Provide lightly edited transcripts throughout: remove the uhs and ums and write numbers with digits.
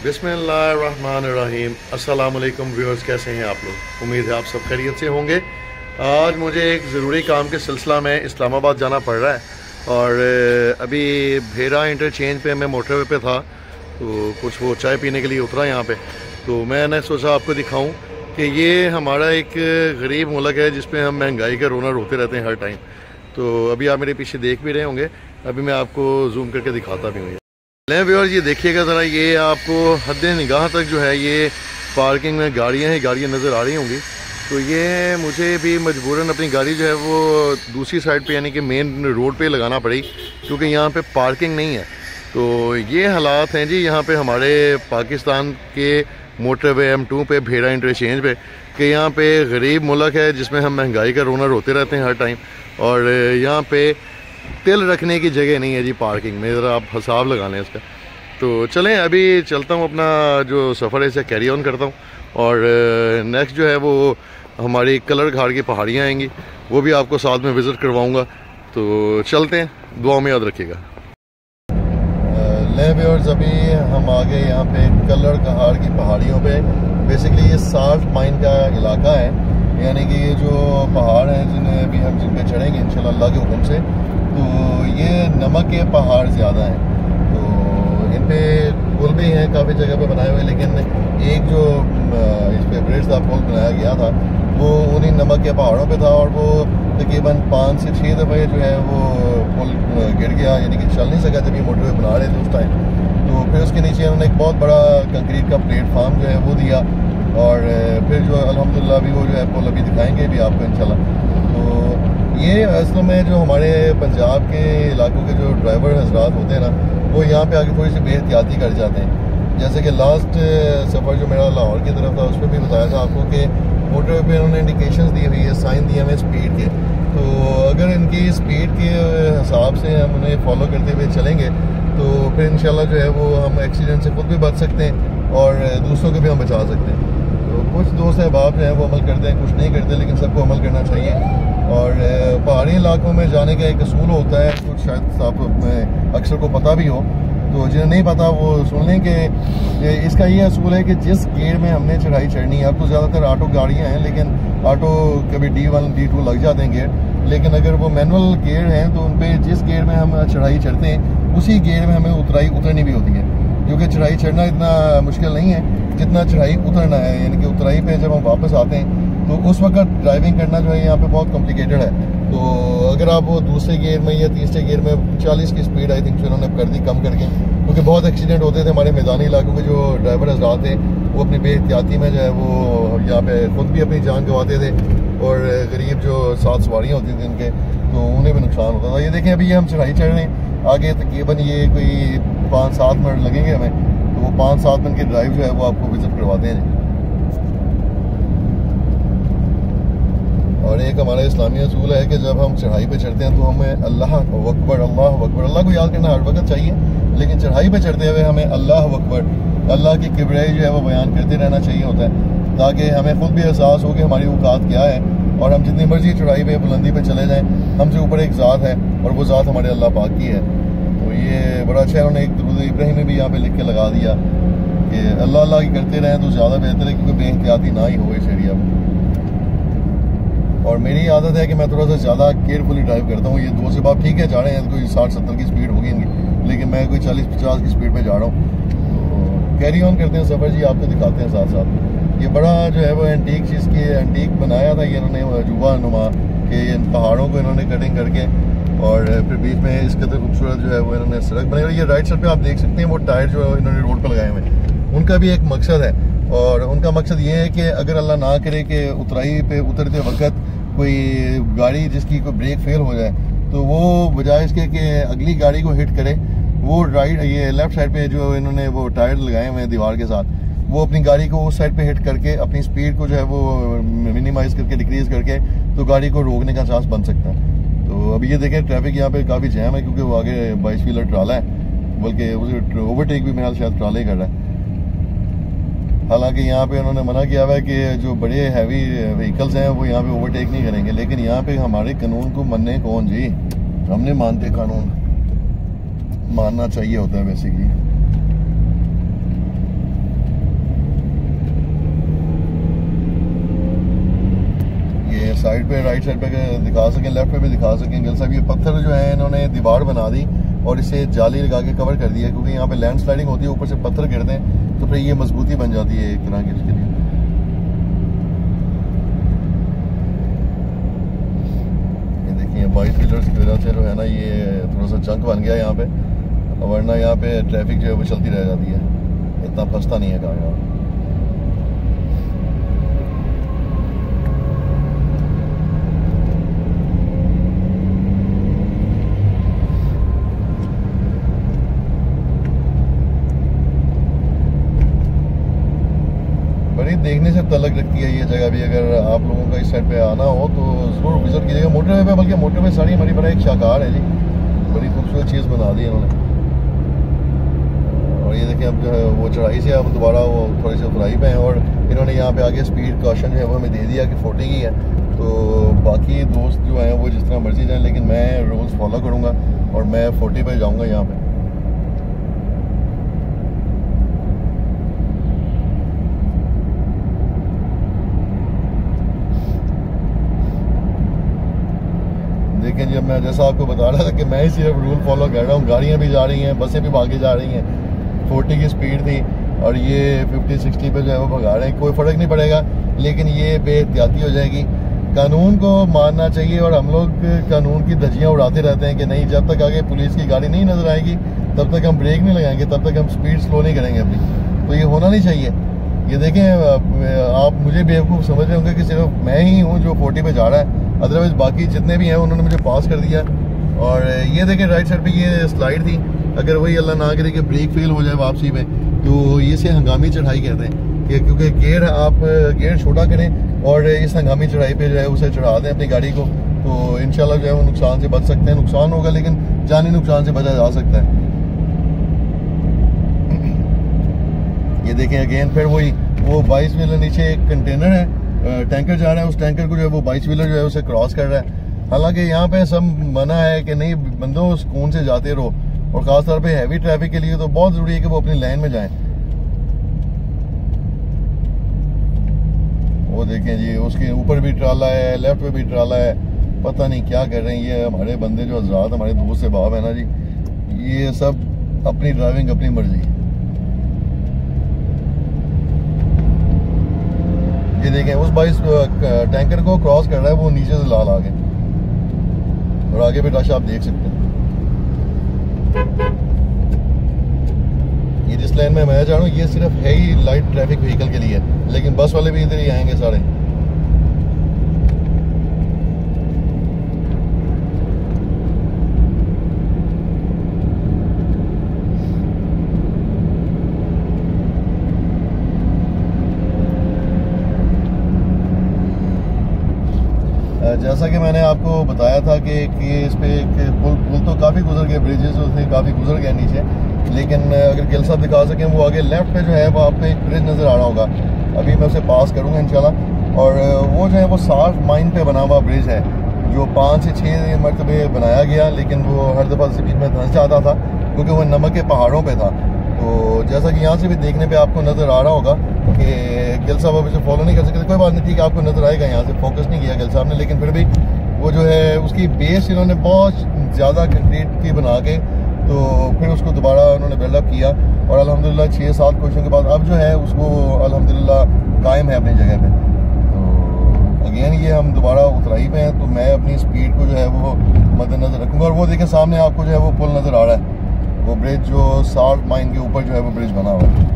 बिस्मिल्लाहिर्रहमानिर्रहीम। अस्सलाम वालेकुम व्यूअर्स, कैसे हैं आप लोग? उम्मीद है आप सब खैरियत से होंगे। आज मुझे एक ज़रूरी काम के सिलसिला में इस्लामाबाद जाना पड़ रहा है और अभी भेरा इंटरचेंज पे मैं मोटरवे पे था, तो कुछ वो चाय पीने के लिए उतरा यहाँ पे। तो मैंने सोचा आपको दिखाऊं कि ये हमारा एक गरीब मुल्क है जिसमें हम महंगाई का रोना रोते रहते हैं हर टाइम। तो अभी आप मेरे पीछे देख भी रहे होंगे, अभी मैं आपको जूम करके दिखाता भी हूँ। व्यूअर्स ये देखिएगा ज़रा, ये आपको हद निगाह तक जो है ये पार्किंग में गाड़ियाँ नज़र आ रही होंगी। तो ये मुझे भी मजबूरन अपनी गाड़ी जो है वो दूसरी साइड पे यानी कि मेन रोड पे लगाना पड़ी, क्योंकि यहाँ पे पार्किंग नहीं है। तो ये हालात हैं जी यहाँ पे हमारे पाकिस्तान के मोटरवे M2 पे भेरा इंटरचेंज पे, कि यहाँ पे गरीब मुल्क है जिसमें हम महंगाई का रोना रोते रहते हैं हर टाइम, और यहाँ पे तिल रखने की जगह नहीं है जी पार्किंग में। ज़रा आप हिसाब लगा लें इसका। तो चलें अभी चलता हूँ, अपना जो सफ़र है इसे कैरी ऑन करता हूँ, और नेक्स्ट जो है वो हमारी कलर घाट की पहाड़ियाँ आएंगी, वो भी आपको साथ में विज़िट करवाऊँगा। तो चलते हैं, दुआ में याद रखिएगा। ले व्यूअर्स, अभी हम आ गए यहाँ पे कलर घाट की पहाड़ियों पे। बेसिकली ये साल्ट माइन का इलाका है, यानी कि ये जो पहाड़ हैं जिन्हें अभी हम जिन पे चढ़ेंगे इंशाल्लाह अल्लाह के हुक्म से, तो ये नमक के पहाड़ ज़्यादा हैं। तो इन पे पुल भी हैं काफ़ी जगह पे बनाए हुए, लेकिन एक जो इस पे ब्रिज था, पुल बनाया गया था, वो उन्हीं नमक के पहाड़ों पे था, और वो तकरीबन 5 से 6 दफ़े जो है वो पुल गिर गया, यानी कि चल नहीं सका जब ये मोटरवे बना रहे थे उस टाइम। तो फिर उसके नीचे उन्होंने एक बहुत बड़ा कंक्रीट का प्लेटफार्म जो है वो दिया, और फिर जो अल्हम्दुलिल्लाह अभी वो जो है पुल अभी दिखाएंगे भी आपको इंशाल्लाह। तो ये असल में जो हमारे पंजाब के इलाकों के जो ड्राइवर हजरात होते हैं ना, वो यहाँ पे आके थोड़ी सी बेहतियाती कर जाते हैं। जैसे कि लास्ट सफ़र जो मेरा लाहौर की तरफ था, उस पर भी बताया था आपको कि मोटरवे पे उन्होंने इंडिकेशंस दी हुई है, साइन दिए हमें स्पीड के। तो अगर इनकी स्पीड के हिसाब से हम उन्हें फॉलो करते हुए चलेंगे तो फिर इंशाल्लाह जो है वो हम एक्सीडेंट से खुद भी बच सकते हैं और दूसरों को भी हम बचा सकते हैं। तो कुछ दोस्त अहबाब जो है वो अमल करते हैं, कुछ नहीं करते, लेकिन सबको अमल करना चाहिए। और पहाड़ी इलाकों में जाने का एक असूल होता है, कुछ शायद आप में अक्सर को पता भी हो, तो जिन्हें नहीं पता वो सुन लें कि इसका ये असूल है कि जिस गेयर में हमने चढ़ाई चढ़नी है, अब तो ज़्यादातर ऑटो गाड़ियाँ हैं, लेकिन ऑटो कभी D1 D2 लग जाते हैं गेयर, लेकिन अगर वो मैनुअल गेयर हैं तो उन पर जिस गेयर में हम चढ़ाई चढ़ते हैं उसी गेयर में हमें उतरनी भी होती है, क्योंकि चढ़ाई चढ़ना इतना मुश्किल नहीं है जितना चढ़ाई उतरना है। यानी कि उतराई पे जब हम वापस आते हैं तो उस वक्त ड्राइविंग करना जो है यहाँ पे बहुत कॉम्प्लिकेटेड है। तो अगर आप वो दूसरे गियर में या तीसरे गियर में 40 की स्पीड आई थिंक उन्होंने कर दी कम करके, क्योंकि बहुत एक्सीडेंट होते थे हमारे मैदानी इलाकों के जो ड्राइवर हजरात थे, वो अपनी बेहतियाती में जो है वो यहाँ पे खुद भी अपनी जान गंवाते थे, और गरीब जो साथ सवारियाँ होती थी उनके, तो उन्हें भी नुकसान होता था। ये देखें अभी हम चढ़ाई चढ़ रहे हैं, आगे तकरीबन ये कोई 5-7 मिनट लगेंगे हमें, तो वो 5-7 मिनट की ड्राइव जो है वो आपको विजिट करवाते हैं। और एक हमारा इस्लामी असूल है कि जब हम चढ़ाई पे चढ़ते हैं तो हमें अल्लाह अकबर अल्लाह को याद करना हर वक्त चाहिए, लेकिन चढ़ाई पे चढ़ते हुए हमें अल्लाह अकबर, अल्लाह की किबरियाई जो है वो बयान करते रहना चाहिए होता है, ताकि हमें खुद भी एहसास हो कि हमारी औकात क्या है, और हम जितनी मर्जी चढ़ाई पे बुलंदी पे चले जाएं, हमसे ऊपर एक ज़ात है और वो ज़ात हमारे अल्लाह पाक की है। तो ये बड़ा अच्छा है, उन्होंने एक दुरूद इब्राहिम में भी यहाँ पे लिख के लगा दिया कि अल्लाह अल्लाह की करते रहें तो ज़्यादा बेहतर है, क्योंकि बेहतियाती ना ही हो इस एरिया में। और मेरी आदत है कि मैं थोड़ा सा ज़्यादा केयरफुली ड्राइव करता हूँ। ये दोस्त बाप ठीक है जा रहे हैं, कोई 60-70 की स्पीड होगी इनकी, लेकिन मैं कोई 40-50 की स्पीड पे जा रहा हूँ। तो कैरी ऑन करते हैं सफ़र जी, आपको दिखाते हैं साथ साथ। ये बड़ा जो है वो एंटीक चीज़ की एंटीक बनाया था ये इन्होंने, अजूबा नुमा के इन पहाड़ों को इन्होंने कटिंग करके, और फिर बीच में इसके तो खूबसूरत जो है वो इन्होंने सड़क बनाई हुई। ये राइट साइड पे आप देख सकते हैं वो टायर जो है इन्होंने रोड पर लगाए हुए हैं, उनका भी एक मकसद है, और उनका मकसद ये है कि अगर अल्लाह ना करे कि उतराई पे उतरते वक्त कोई गाड़ी जिसकी कोई ब्रेक फेल हो जाए, तो वो बजाय इसके कि अगली गाड़ी को हिट करे, वो ये लेफ्ट साइड पे जो इन्होंने वो टायर लगाए हुए हैं दीवार के साथ, वो अपनी गाड़ी को उस साइड पे हिट करके अपनी स्पीड को जो है वो मिनिमाइज करके डिक्रीज करके तो गाड़ी को रोकने का चांस बन सकता है। तो अभी ये देखें ट्रैफिक यहाँ पे काफ़ी जैम है, क्योंकि वो आगे 22 व्हीलर ट्राला है, बल्कि उसे ओवरटेक भी मेरा शायद ट्राले कर रहा है। हालांकि यहाँ पे उन्होंने मना किया हुआ है कि जो बड़े हैवी व्हीकल्स हैं वो यहाँ पे ओवरटेक नहीं करेंगे, लेकिन यहाँ पे हमारे कानून को मानने कौन जी, हमने मानते कानून मानना चाहिए होता है बेसिकली। साइड पे राइट साइड पे दिखा सकें, लेफ्ट पे भी दिखा सकें। गिल साहब ये पत्थर जो है इन्होंने दीवार बना दी और इसे जाली लगा के कवर कर दिया, क्योंकि यहाँ पे लैंड स्लाइडिंग होती है, ऊपर से पत्थर गिरते हैं तो फिर ये मजबूती बन जाती है एक तरह की उसके लिए। ये देखिए 22 व्हीलर्स की वजह से जो है ना ये थोड़ा सा जंक बन गया यहाँ पे, वरना यहाँ पे ट्रैफिक जो है वो चलती रह जाती है, इतना फंसता नहीं है कार यहाँ। बड़ी देखने से तलक रखती है ये जगह भी। अगर आप लोगों का इस साइड पे आना हो तो ज़रूर विजिट कीजिएगा। मोटरवे पे, बल्कि मोटरवे सारी हमारी बड़ा एक शाकार है जी, बड़ी खूबसूरत चीज़ बना दी है उन्होंने। और ये देखिए अब जो है वो चढ़ाई से अब दोबारा वो थोड़ी सी उतराई पे हैं और इन्होंने यहाँ पे आगे स्पीड कॉशन जो है वो हमें दे दिया कि 40 की है। तो बाकी दोस्त जो हैं वो जिस तरह मर्जी जाएँ, लेकिन मैं रूल्स फॉलो करूँगा और मैं 40 पे जाऊँगा यहाँ पे। लेकिन जब मैं जैसा आपको बता रहा था कि मैं ही सिर्फ रूल फॉलो कर रहा हूँ, गाड़ियाँ भी जा रही हैं, बसें भी भागे जा रही हैं, 40 की स्पीड थी और ये 50-60 पे जो है वो भगा रहे हैं, कोई फ़र्क नहीं पड़ेगा। लेकिन ये बेहतियाती हो जाएगी। कानून को मानना चाहिए और हम लोग कानून की धज्जियाँ उड़ाते रहते हैं कि नहीं, जब तक आगे पुलिस की गाड़ी नहीं नज़र आएगी तब तक हम ब्रेक नहीं लगाएंगे, तब तक हम स्पीड स्लो नहीं करेंगे अपनी। तो ये होना नहीं चाहिए। ये देखें, आप मुझे बेवकूफ़ समझ रहे होंगे कि सिर्फ मैं ही हूँ जो 40 पे जा रहा है, अदरवाइज बाकी जितने भी हैं उन्होंने मुझे पास कर दिया। और ये देखें राइट साइड पे ये स्लाइड थी, अगर वही अल्लाह ना करे कि ब्रेक फेल हो जाए वापसी में तो ये से हंगामी चढ़ाई कहते हैं कि क्योंकि गेयर आप गेयर छोटा करें और इस हंगामी चढ़ाई पे जो है उसे चढ़ा दें अपनी गाड़ी को, तो इंशाल्लाह जो है वो नुकसान से बच सकते हैं। नुकसान होगा लेकिन जानी नुकसान से बचा जा सकता है। ये देखें अगेन फिर वही वो 22 व्हीलर नीचे एक कंटेनर है, टैंकर जा रहा है, उस टैंकर को जो है वो 22 व्हीलर जो है उसे क्रॉस कर रहा है। हालांकि यहाँ पे सब मना है कि नहीं बंदों सुकून से जाते रहो, और खासतौर पे हैवी ट्रैफिक के लिए तो बहुत जरूरी है कि वो अपनी लाइन में जाएं। वो देखें जी उसके ऊपर भी ट्राला है, लेफ्ट में भी ट्राला है, पता नहीं क्या कर रहे हैं ये हमारे बंदे जो हजरात हमारे दोस्त से बाप है ना जी, ये सब अपनी ड्राइविंग अपनी मर्जी। ये देखें उस 22 टैंकर को क्रॉस कर रहा है वो नीचे से लाल आगे, और आगे भी रश आप देख सकते हैं। ये जिस लाइन में मैं जा रहा हूँ ये सिर्फ है ही लाइट ट्रैफिक व्हीकल के लिए, लेकिन बस वाले भी इधर ही आएंगे सारे। जैसा कि मैंने आपको बताया था कि इस पे एक पुल तो काफ़ी गुजर गए, ब्रिजेस उसमें काफ़ी गुजर गए नीचे, लेकिन अगर गिल साहब दिखा सकें वो आगे लेफ्ट पे जो है वो आपको एक ब्रिज नज़र आ रहा होगा, अभी मैं उसे पास करूँगा इंशाल्लाह। और वो जो है वो साल्ट माइन पे बना हुआ ब्रिज है जो 5 से 6 मरतबे बनाया गया, लेकिन वो हर दफ़ा ज़मीन में धंस जाता था क्योंकि वो नमक के पहाड़ों पर था। तो जैसा कि यहाँ से भी देखने पे आपको नज़र आ रहा होगा कि गिल साहब अब इसे फॉलो नहीं कर सकते, कोई बात नहीं, ठीक है आपको नज़र आएगा, यहाँ से फोकस नहीं किया गिल साहब ने, लेकिन फिर भी वो जो है उसकी बेस इन्होंने बहुत ज़्यादा कंक्रीट की बना के तो फिर उसको दोबारा उन्होंने बिल्डअप किया और अल्हम्दुलिल्लाह 6-7 कोशिशों के बाद अब जो है उसको अल्हम्दुलिल्लाह कायम है अपनी जगह पे। तो अगेन ये हम दोबारा उतराई पे हैं, तो मैं अपनी स्पीड को जो है वो मद्देनजर रखूँगा। और वो देखें सामने आपको जो है वो पुल नज़र आ रहा है, वो ब्रिज जो साल्ट माइन के ऊपर जो है वो ब्रिज बना हुआ है।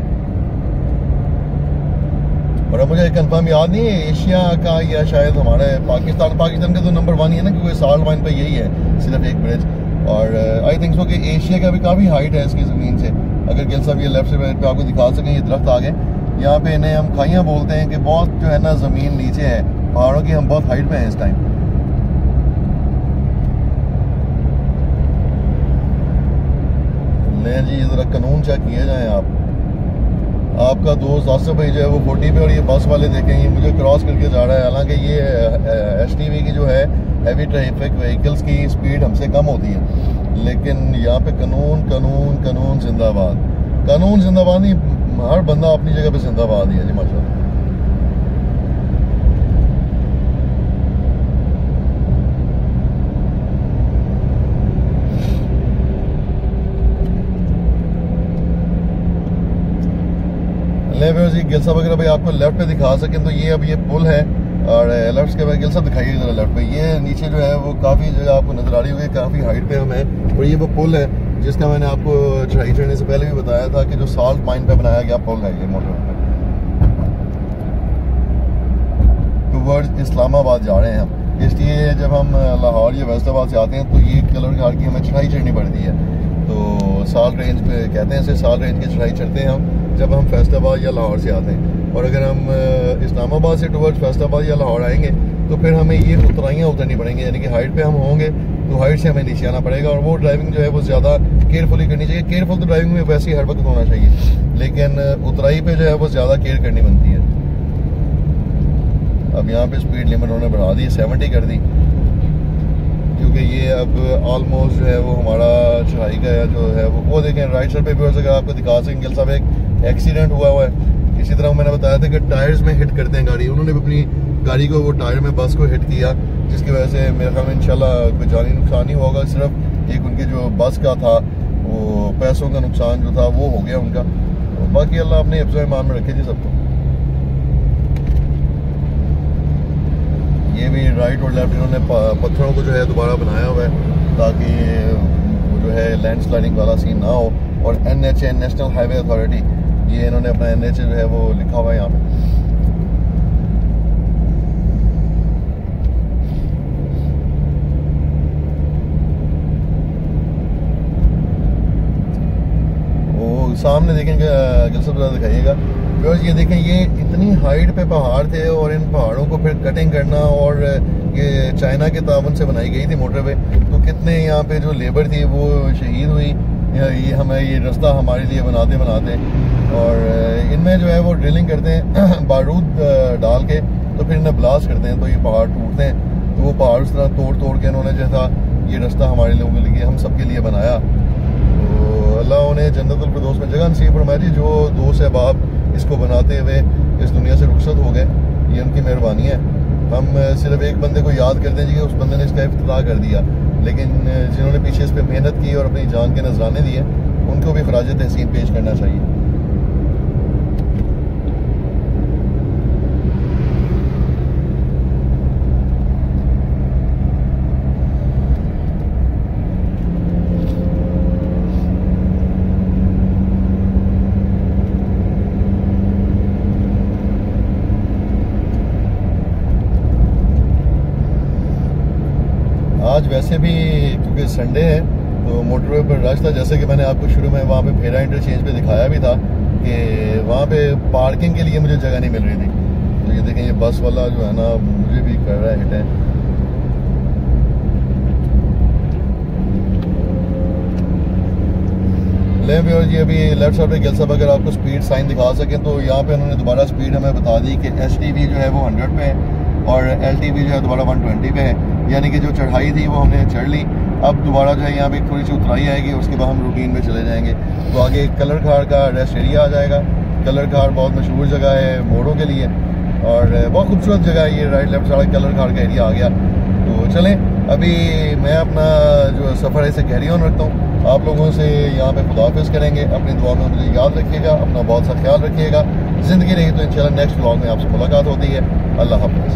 और अब मुझे कंफर्म याद नहीं है एशिया का या शायद हमारे पाकिस्तान का तो नंबर 1 ही है ना, क्योंकि साल्ट माइन पे यही है सिर्फ एक ब्रिज। और आई थिंक सो कि एशिया का भी काफ़ी हाइट है इसकी ज़मीन से। अगर गिल साहब ये लेफ्ट से पे आपको दिखा सकें, ये दरख्त आगे यहाँ पे इन्हें हम खाइयाँ बोलते हैं कि बहुत जो है ना ज़मीन नीचे है, पहाड़ों की हम बहुत हाइट पे हैं इस टाइम। ले जी ज़रा कानून चेक किए जाएँ आप। आपका दोस्त आसिफ भाई जो है वो 40 पे और ये बस वाले देखें ये मुझे क्रॉस करके जा रहा है, हालांकि ये HTV की जो है हैवी ट्रैफिक व्हीकल्स की स्पीड हमसे कम होती है, लेकिन यहाँ पे कानून कानून कानून जिंदाबाद, कानून जिंदाबाद नहीं, हर बंदा अपनी जगह पे जिंदाबाद ही है जी माशाल्लाह। जी गिलसा वगैरह भाई आपको लेफ्ट पे दिखा सकें तो ये अब ये पुल है और लेफ्ट के बाद गिलसा दिखाइए जरा लेफ्ट पे। ये नीचे जो है वो काफ़ी जगह आपको नजर आ रही होगी, काफ़ी हाइट पे हम हैं। और ये वो पुल है जिसका मैंने आपको चढ़ाई चढ़ने से पहले भी बताया था कि जो साल्ट माइन पे बनाया गया पुल है ये मोटर टूवर्ड्स इस्लामाबाद जा रहे हैं हम। इसलिए जब हम लाहौर या वैस्टाबाद से आते हैं तो ये कलर घाट की हमें चढ़ाई चढ़नी पड़ती है। तो साल्ट रेंज पे कहते हैं इसे, साल्ट रेंज की चढ़ाई चढ़ते हैं हम जब हम फैसलाबाद या लाहौर से आते हैं। और अगर हम इस्लामाबाद से टुवर्ड्स फैसलाबाद या लाहौर आएंगे तो फिर हमें ये उतराइयाँ उतरनी पड़ेंगी, यानी कि हाइट पे हम होंगे तो हाइट से हमें नीचे आना पड़ेगा। और वो ड्राइविंग जो है वो ज़्यादा केयरफुली करनी चाहिए। केयरफुल तो ड्राइविंग में वैसे ही हर वक्त होना चाहिए, लेकिन उतराई पे जो है वो ज़्यादा केयर करनी बनती है। अब यहाँ पे स्पीड लिमिट उन्होंने बढ़ा दी, 70 कर दी, क्योंकि ये अब ऑलमोस्ट जो है वो हमारा चढ़ाई का जो है वो देखें राइट साइड पे भी अगर आपको दिखा सकें गिल साहब एक एक्सीडेंट हुआ है। इसी तरह मैंने बताया था कि टायर्स में हिट करते हैं गाड़ी, उन्होंने भी अपनी गाड़ी को वो टायर में बस को हिट किया, जिसकी वजह से मेरे ख्याल में इंशाल्लाह कोई जानी नुकसान नहीं होगा। सिर्फ एक उनकी जो बस का था वो पैसों का नुकसान जो था वो हो गया उनका। तो बाकी अल्लाह अपने हिफ्ज़ ईमान में रखे जी सबको। ये भी राइट और लेफ्ट इन्होंने पत्थरों को जो है दोबारा बनाया हुआ है ताकि वो जो है लैंड स्लाइडिंग वाला सीन ना हो। और NHA नेशनल हाईवे अथॉरिटी, ये इन्होंने अपना NHA जो है वो लिखा हुआ है यहाँ पे। वो सामने देखेंगे गिलसा दिखाइएगा। बिकॉज ये देखें ये इतनी हाइट पे पहाड़ थे और इन पहाड़ों को फिर कटिंग करना, और ये चाइना के तावन से बनाई गई थी मोटरवे, तो कितने यहाँ पे जो लेबर थी वो शहीद हुई। ये हमें ये रास्ता हमारे लिए बनाते बनाते, और इनमें जो है वो ड्रिलिंग करते हैं बारूद डाल के, तो फिर इन्हें ब्लास्ट करते हैं तो ये पहाड़ टूटते हैं। तो वो पहाड़ उस तरह तोड़ तोड़ के इन्होंने जो था ये रास्ता हमारे लोगों के लिए, हम सबके लिए बनाया। तो अल्लाह उन्हें जन्नतुल फिरदौस में जगह नसीब फरमाए जी। जो दोस्त अहबाब इसको बनाते हुए इस दुनिया से रुखसत हो गए, ये उनकी मेहरबानी है। हम सिर्फ एक बंदे को याद करते हैं जी कि उस बंदे ने इसका इफ्तिताह कर दिया, लेकिन जिन्होंने पीछे इस पर मेहनत की और अपनी जान के नजराने दिए उनको भी खराज तहसीन पेश करना चाहिए। आज वैसे भी क्योंकि संडे है तो मोटरवे पर रश था, जैसे कि मैंने आपको शुरू में वहाँ पे फेरा इंटरचेंज पे दिखाया भी था कि वहाँ पे पार्किंग के लिए मुझे जगह नहीं मिल रही थी। तो ये देखें ये बस वाला जो है ना मुझे भी कर रहा है हिट है। ले भी, और ये अभी लेफ्ट साइड पे गिल साहब अगर आपको स्पीड साइन दिखा सकें तो यहाँ पे उन्होंने दोबारा स्पीड हमें बता दी कि HTV जो है वो 100 पे है और LTV जो है दोबारा 120 पे है, यानी कि जो चढ़ाई थी वो हमने चढ़ ली। अब दोबारा जो है यहाँ पे थोड़ी सी उतराई आएगी, उसके बाद हम रूटीन में चले जाएंगे। तो आगे कलर खार का रेस्ट एरिया आ जाएगा। कलर खार बहुत मशहूर जगह है मोड़ों के लिए और बहुत खूबसूरत जगह है ये। राइट लेफ्ट साइड कलर खार का एरिया आ गया। तो चलें अभी मैं अपना जो सफ़र है इसे कैरी ऑन रखता हूँ। आप लोगों से यहाँ पे खुदाफिज करेंगे। अपनी दुआ में मुझे याद रखिएगा, अपना बहुत सा ख्याल रखिएगा। ज़िंदगी रही तो इंशाल्लाह नेक्स्ट व्लॉग में आपसे मुलाकात होती है। अल्लाह हाफ़िज़।